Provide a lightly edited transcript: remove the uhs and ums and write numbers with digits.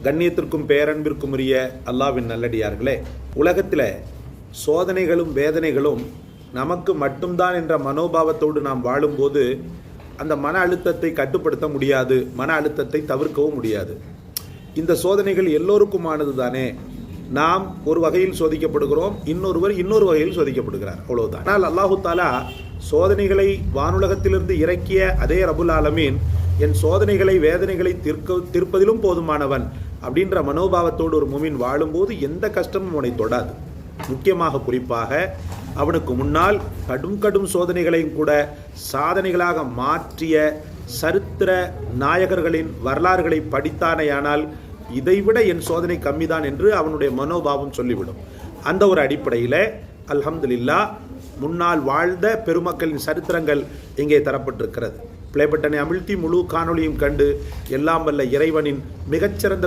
கண்ணியத்திற்கும் பேரன்பிற்கும் உரிய அல்லாஹ்வின் நல்லடியார்களே, உலகத்தில் சோதனைகளும் வேதனைகளும் நமக்கு மட்டும்தான் என்ற மனோபாவத்தோடு நாம் வாழும்போது அந்த மன அழுத்தத்தை கட்டுப்படுத்த முடியாது, மன அழுத்தத்தை தவிர்க்கவும் முடியாது. இந்த சோதனைகள் எல்லோருக்குமானது தானே. நாம் ஒரு வகையில் சோதிக்கப்படுகிறோம், இன்னொருவர் இன்னொரு வகையில் சோதிக்கப்படுகிறார், அவ்வளவுதான். ஆனால் அல்லாஹு தாலா சோதனைகளை வானுலகத்திலிருந்து இறக்கிய அதே ரபுல் ஆலமீன் என் சோதனைகளை வேதனைகளை தீர்ப்பதிலும் போதுமானவன் அப்படின்ற மனோபாவத்தோடு ஒரு முமின் வாழும்போது எந்த கஷ்டமும் அவனை தொடாது. முக்கியமாக குறிப்பாக அவனுக்கு முன்னால் கடும் சோதனைகளையும் கூட சாதனைகளாக மாற்றிய சரித்திர நாயகர்களின் வரலாறுகளை படித்தானேயானால் இதைவிட என் சோதனை கம்மிதான் என்று அவனுடைய மனோபாவம் சொல்லிவிடும். அந்த ஒரு அடிப்படையில் அல்ஹம்துலில்லாஹ் முன்னால் வாழ்ந்த பெருமக்களின் சரித்திரங்கள் இங்கே தரப்பட்டிருக்கிறது. பிளே பட்டனை அமிழ்த்தி முழு காணொளியும் கண்டு எல்லாம் வல்ல இறைவனின் மிகச்சிறந்த